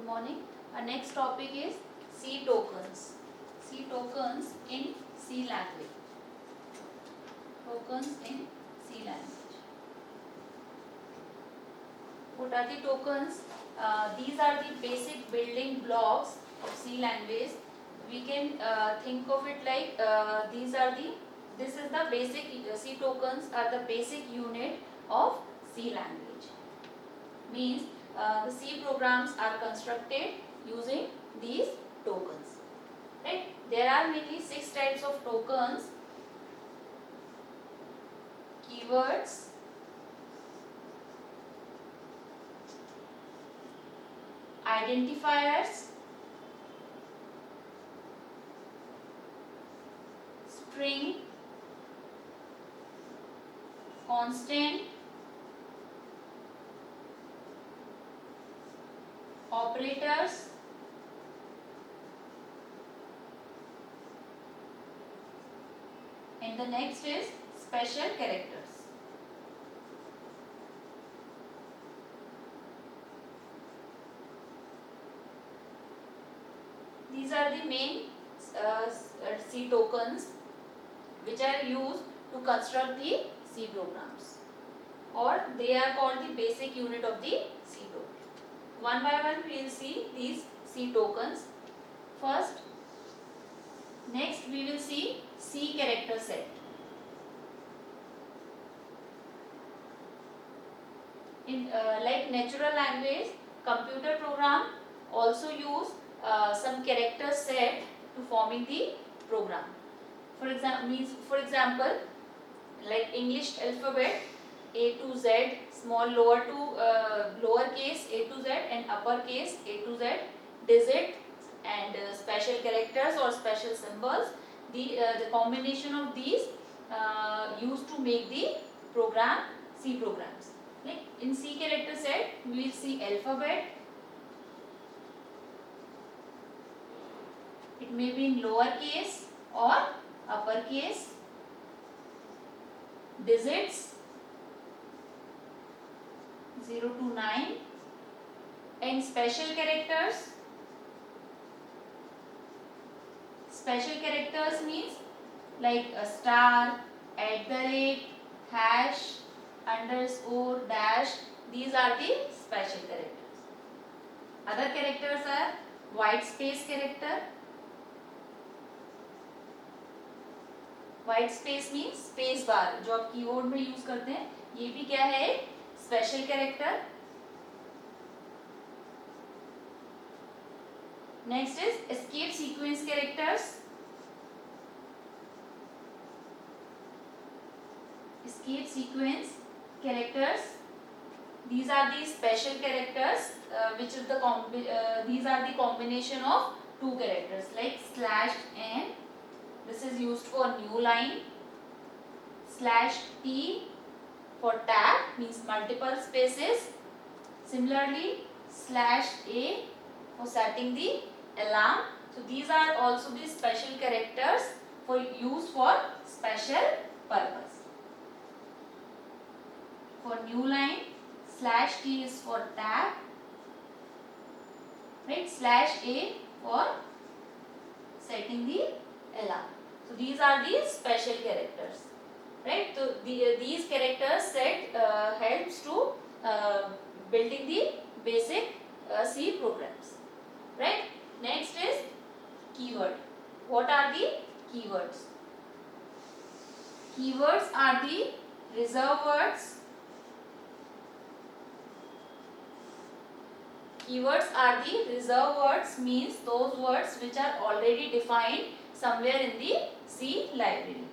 morning. Our next topic is C tokens. C tokens in C language. Tokens in C language. What are the tokens? These are the basic building blocks of C language. We can think of it like this is the basic C tokens are the basic unit of C language. Means the C programs are constructed using these tokens. Right? There are mainly 6 types of tokens: keywords, identifiers, string, constant, operators, and the next is special characters. These are the main C tokens which are used to construct the C programs, or they are called the basic unit of the C token. One by one we will see these C tokens. First, next we will see C character set. In like natural language, computer program also use some character set to forming the program. For example, like English alphabet A to Z, small lowercase A to Z and uppercase A to Z, digit and special characters or special symbols. The combination of these used to make the program C programs. Like in C character set, we will see alphabet. It may be in lower case or upper case. Digits 0 to 9 and special characters. Special characters means like a star, @ hash, underscore, dash. These are the special characters. Other characters are white space character. White space means space bar जो आप keyboard में use करते हैं, ये भी क्या है? Special character. Next is escape sequence characters. Escape sequence characters. These are the special characters which is these are the combination of two characters like slash n. This is used for new line. /t for tab means multiple spaces. Similarly, /a for setting the alarm. So these are also the special characters for use for special purpose. For new line, /t is for tab, right? /a for setting the alarm. So these are the special characters, right? So these characters set helps to building the basic C programs, right? Next is keyword. What are the keywords? Keywords are the reserved words. Keywords are the reserved words, means those words which are already defined somewhere in the C library.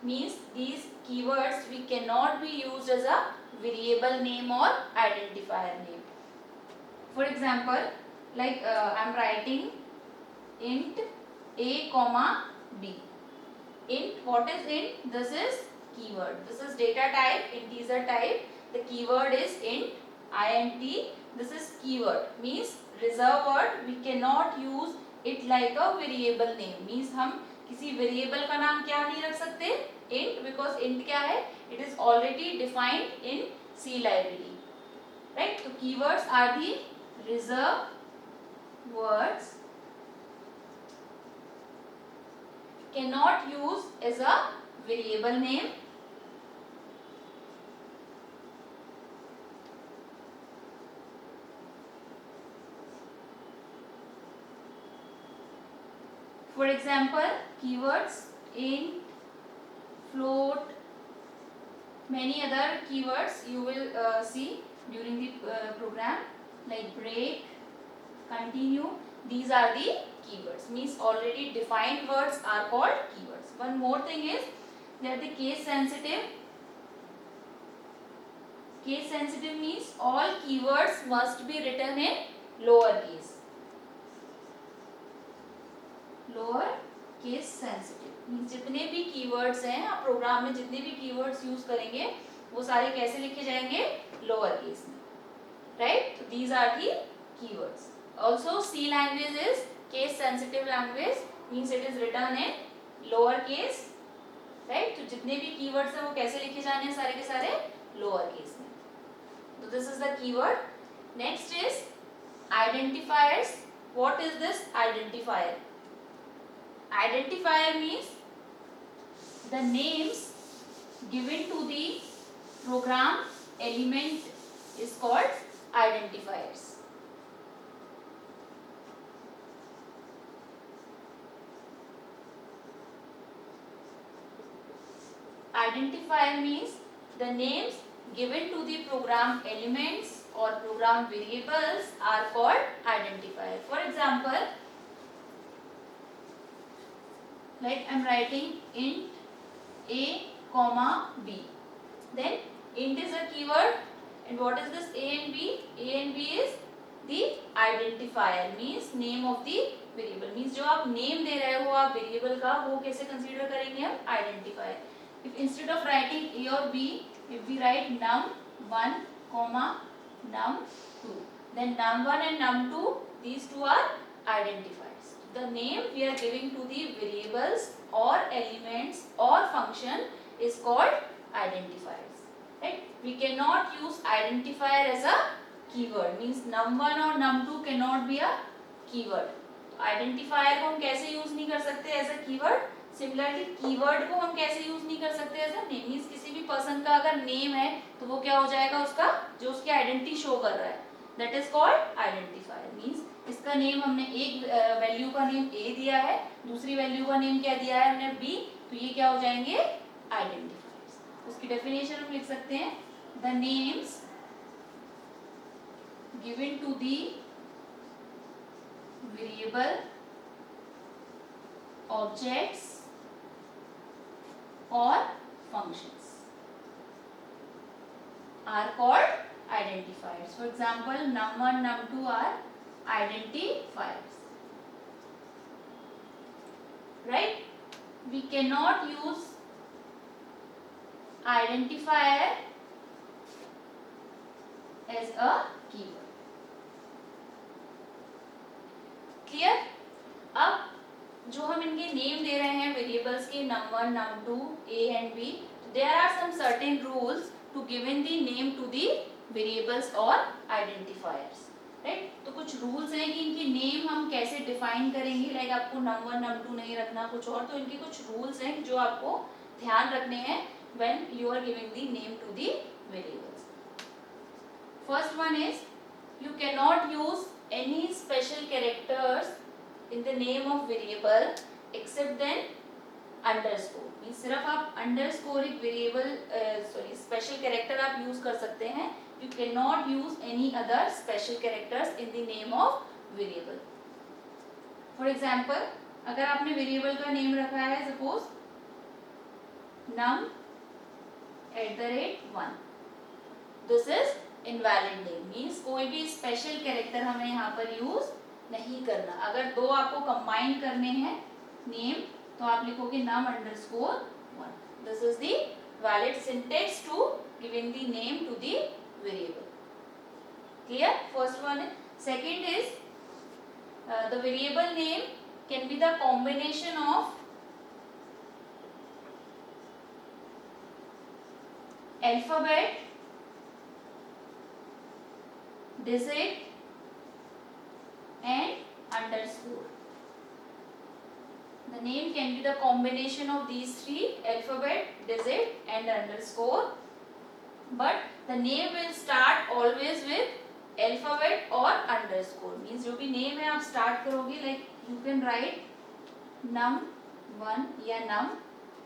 Means these keywords we cannot be used as a variable name or identifier name. For example, like I am writing int a comma b. Int, what is int? This is keyword. This is data type, integer type. The keyword is int. int. This is keyword, means reserved word. We cannot use it like a variable name. Means हम किसी variable का नाम क्या नहीं रख सकते? Int, because int क्या है? It is already defined in C library, right? So keywords are the reserved words cannot use as a variable name for example keywords int, float, many other keywords you will see during the program like break, continue. These are the keywords, means already defined words are called keywords. One more thing is that the case sensitive. Case sensitive means all keywords must be written in lower case. Lower case sensitive means जितने भी keywords हैं आप programme में जितने भी keywords use करेंगे वो सारे कैसे लिखे जाएंगे लोअर केस में, राइट. तो these are the keywords. Also C language is case sensitive language means it is written in lower case, right. तो जितने भी कीवर्ड्स हैं वो कैसे लिखे जाने हैं सारे के सारे लोअर केस में. तो this is the keyword. Next is identifiers. What is this identifier? Identifier means the names given to the program element is called identifiers. Identifier means the names given to the program elements or program variables are called identifier. For example, like I am writing int a comma b, then int is a keyword and what is this a and b? A and b is the identifier means name of the variable, means जो आप name दे रहे हो आप variable का वो कैसे consider करेंगे हम identifier. If instead of writing a or b, if we write num1 comma num2, then num1 and num2 these two are identifiers. The name we are giving to the variables or elements or function is called identifiers, right. We cannot use identifier as a keyword, means num1 और num2 cannot be a keyword. identifier को हम कैसे use नहीं कर सकते as a keyword. Similarly keyword को हम कैसे यूज नहीं कर सकते एज अ नेम, मीन्स किसी भी पर्सन का अगर नेम है तो वो क्या हो जाएगा, उसका जो उसकी आइडेंटिटी शो कर रहा है that is called identifier. Means इसका नेम हमने एक वैल्यू का नेम a दिया है, दूसरी वैल्यू का नेम क्या दिया है हमने b, तो ये क्या हो जाएंगे आइडेंटिफायर्स. उसकी डेफिनेशन हम लिख सकते हैं the names given to the variable objects और functions are called identifiers. For example, num1, num2 are identifiers, right. We cannot use identifier as a keyword. Clear? अब जो हम इनके नेम दे रहे हैं वेरिएबल्स के num1, num2, a and b, there are some certain rules to given the name to the variables और identifiers, right. तो कुछ रूल्स हैं कि इनकी नेम हम कैसे डिफाइन करेंगे, लाइक आपको num1 num2 नहीं रखना कुछ और, तो इनके कुछ रूल्स हैं जो आपको ध्यान रखने हैं when you are giving the name to the variables. First one is you can not use any special characters in the name of variable except then underscore. Means सिर्फ आप अंडरस्कोर एक वेरिएबल स्पेशल कैरेक्टर आप use कर सकते हैं. You cannot use any other special characters in the name of variable. For example, अगर आपने variable का नेम रखा है suppose num @1, this is invalid name, means कोई भी स्पेशल कैरेक्टर हमें यहाँ पर यूज नहीं करना. अगर दो आपको कंबाइन करने हैं नेम तो आप लिखोगे num_1. This is the valid syntax to giving the name to the variable. Clear? First one. Second is the variable name can be the combination of alphabet, digit and The name can be the combination of these three: alphabet, digit and underscore. But the name will start always with alphabet or underscore. Means जो भी name है आप start करोगे, like you can write num1 या num.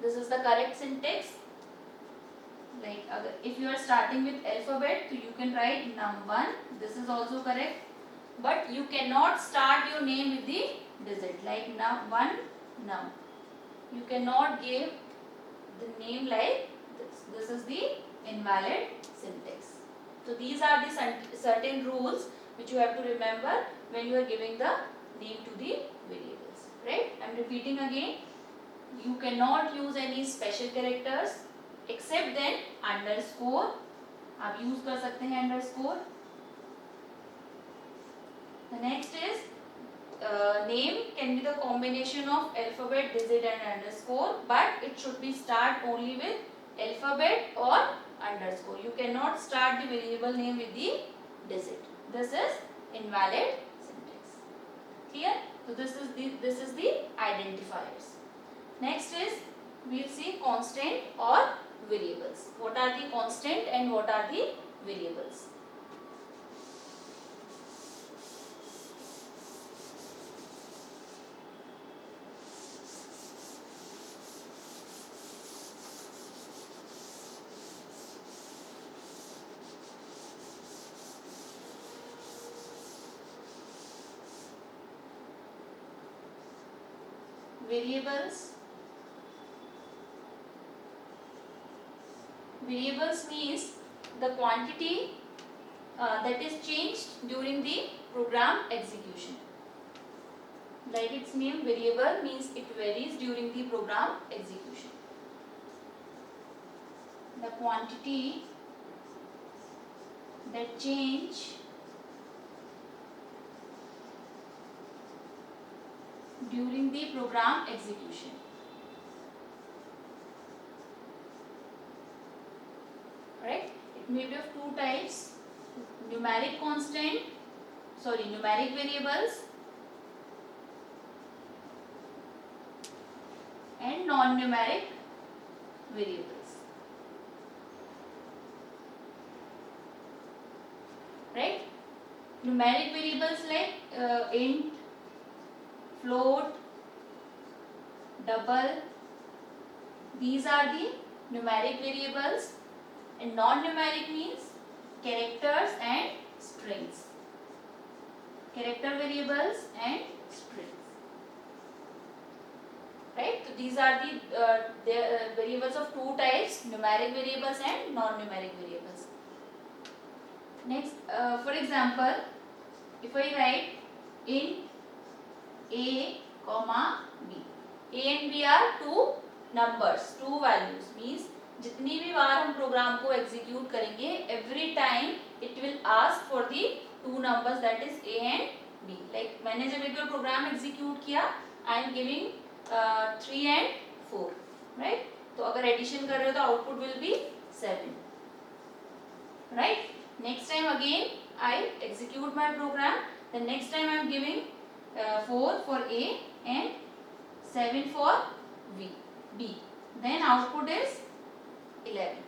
This is the correct syntax. Like if you are starting with alphabet, so you can write num1. This is also correct. But you cannot start your name with the digit, like num1 num. You cannot give the name like this. This is the invalid syntax. So these are the certain rules which you have to remember when you are giving the name to the variables. Right? I am repeating again. You cannot use any special characters except then underscore. आप use कर सकते हैं underscore. The next is name can be the combination of alphabet, digit and underscore, but it should be start only with alphabet or underscore. You cannot start the variable name with the digit. This is invalid syntax. Clear? So this is the identifiers. Next is we'll see constant or variables. What are the constant and what are the variables? Variables means the quantity that is changed during the program execution. Like its name, variable means it varies during the program execution. The quantity that change during the program execution. Right? It may be of two types: numeric variables and non-numeric variables. Right? Numeric variables like int, float, double. These are the numeric variables. And non-numeric means characters and strings. Character variables and strings. Right? So these are the variables of two types: numeric variables and non-numeric variables. Next, for example, if I write int a, b. A and b are two numbers, two values. Means जितनी भी बार हम programme को execute करेंगे, every time it will ask for the two numbers, that is A and B. Like मैंने जब एक program execute किया, I am giving 3 and 4, right? तो अगर एडिशन कर रहे हो तो output will be 7, right? Next time again I execute my program, the next time I am giving 4 for A and 7 for B, then output is 11.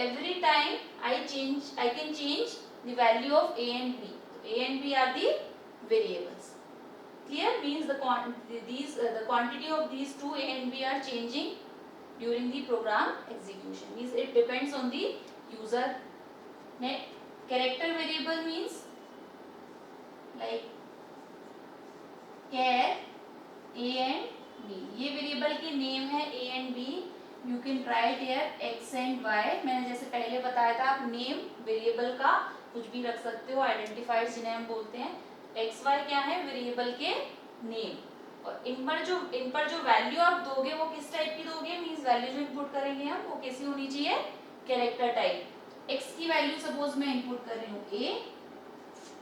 Every time I can change the value of a and b. A and b are the variables. Clear? Means the quantity of these two a and b are changing during the program execution. Means it depends on the user. Next, character variable means like char a and b. ये variable की name है a and b. You can write here x and y. मैंने जैसे पहले बताया था, आप name variable का कुछ भी रख सकते हो. आइडेंटिफायर्स जिन्हें हम बोलते हैं. एक्स वाई क्या है? वेरिएबल के नेम. और इन पर जो वैल्यू आप दोगे वो किस टाइप की दोगे? मींस वैल्यू जो इनपुट करेंगे हम वो कैसी होनी चाहिए? Character type. एक्स की वैल्यू सपोज मैं इनपुट कर रही हूँ ए,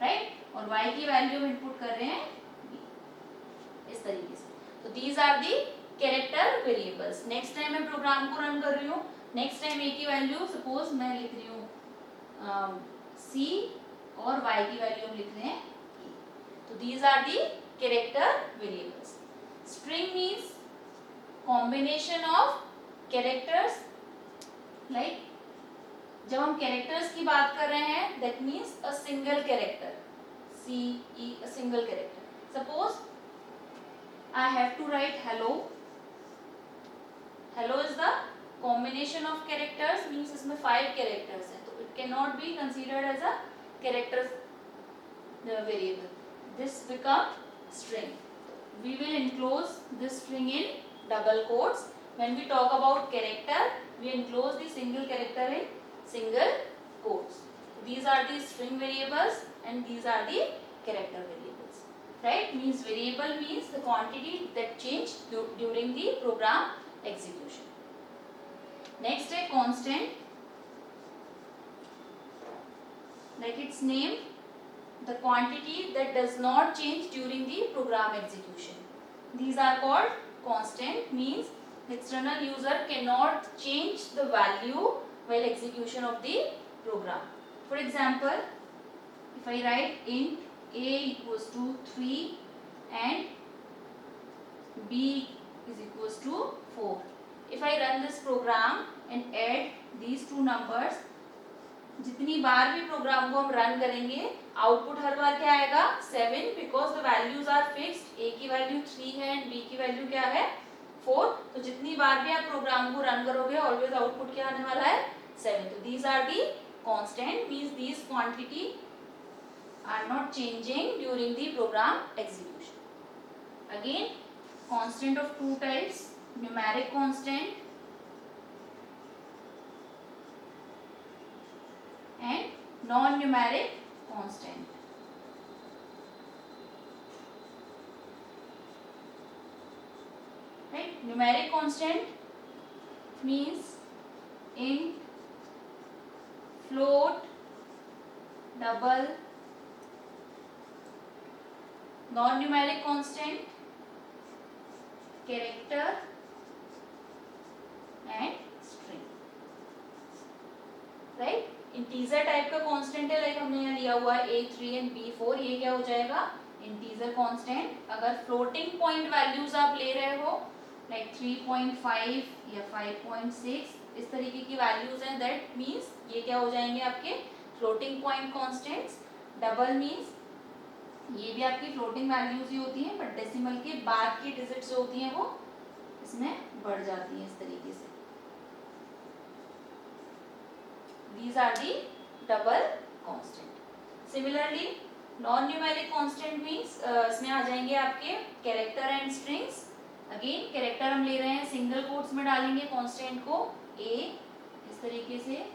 राइट? और वाई की वैल्यू हम इनपुट कर रहे हैं बी. इस तरीके से. तो these are the character variables. Next time मैं प्रोग्राम को रन कर रही हूँ, नेक्स्ट टाइम ए की वैल्यू सपोज मैं लिख रही हूँ सी और वाई की वैल्यू हम लिख रहे हैं ए. तो these are the character variables. String means combination of characters, like जब हम कैरेक्टर्स की बात कर रहे हैं that means a single character, CE, a single character. Suppose I have to write hello. Hello is the combination of characters, means इसमें 5 characters हैं, तो it cannot be considered as a character variable. This become string. We will enclose this string in double quotes. When we talk about character, we enclose the single character in single quotes. These are the string variables and these are the character variables, right? Means variable means the quantity that change during the program execution. Next है constant, like its name, the quantity that does not change during the program execution. These are called constant, means the external user cannot change the value while execution of the program. For example, if I write int a equals to 3 and b is equals to 4. If I run this program and add these two numbers, जितनी बार भी programme को हम run करेंगे output हर बार क्या आएगा 7, because the values are fixed. a की value 3 है and b की वैल्यू क्या है 4. तो जितनी बार भी आप प्रोग्राम को रन करोगे ऑलवेज आउटपुट क्या आने वाला है 7. तो these are the constant, means these quantity are not changing during the program execution. Again, constant of two types, numeric constant and non-numeric constant. Right? Numeric constant means int, float, double. Non-numeric constant, character and string. Right? Integer type का constant है, like हमने यहाँ लिया हुआ है a3 and b4, ये क्या हो जाएगा इंटीजर कांस्टेंट. अगर फ्लोटिंग पॉइंट वैल्यूज आप ले रहे हो लाइक 3.5 या 5.6 इस तरीके की वैल्यूज हैं, दैट मीन्स ये क्या हो जाएंगे आपके floating point constants. Double means ये भी आपकी फ्लोटिंग वैल्यूज ही होती हैं, बट डेसिमल के बाद की डिजिट्स जो होती हैं वो इसमें बढ़ जाती हैं इस तरीके से. These are the double constant. Similarly, non-numeric constant means इसमें आ जाएंगे आपके character and strings. Again, character हम ले रहे हैं सिंगल कोट्स में डालेंगे कांस्टेंट को a इस तरीके से,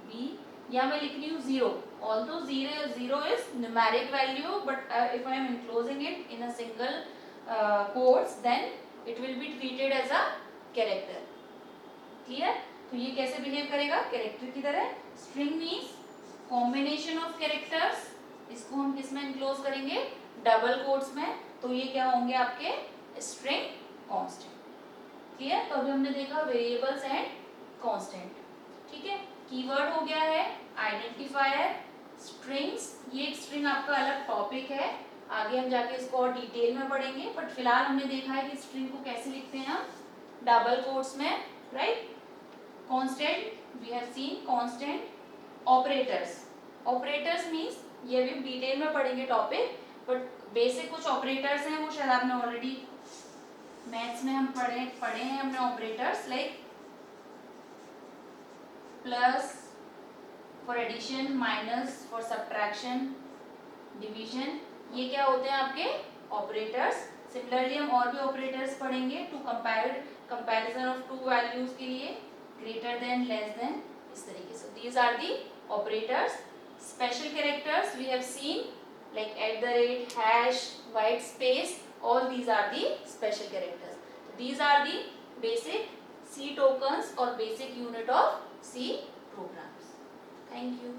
b या मैं लिख रही हूँ 0. Although 0 is numeric value, but if I am enclosing it in a single quotes, then it will be treated as a character. Clear? तो ये कैसे बिहेव करेगा कैरेक्टर की तरह. String means combination of characters, इसको हम किस में इनक्लोज करेंगे डबल कोट्स में, तो ये क्या होंगे आपके स्ट्रिंग कांस्टेंट. क्लियर? तो अभी हमने देखा वेरिएबल्स एंड कांस्टेंट. ठीक है, कीवर्ड हो गया है आइडेंटिफायर. स्ट्रिंग्स, ये एक स्ट्रिंग आपका अलग टॉपिक है, आगे हम जाके इसको और डिटेल में पढ़ेंगे, बट फिलहाल हमने देखा है कि स्ट्रिंग को कैसे लिखते हैं हम डबल कोट्स में. Right? Constant we have seen. Constant operators. Operators means ये भी डिटेल में पढ़ेंगे टॉपिक, बट बेसिक कुछ ऑपरेटर्स हैं वो शायद आपने ऑलरेडी मैथ्स में हम पढ़े हैं हमने. Operators like plus for addition, minus for subtraction, division, ये क्या होते हैं आपके ऑपरेटर्स. सिमिलरली हम और भी ऑपरेटर्स पढ़ेंगे to comparison of two values के लिए, ग्रेटर देन, लेस देन, इस तरीके से. These are the operators. Special characters we have seen like @ hash, white space, all these are the special characters. So these are the basic C tokens or basic unit of C programs. Thank you.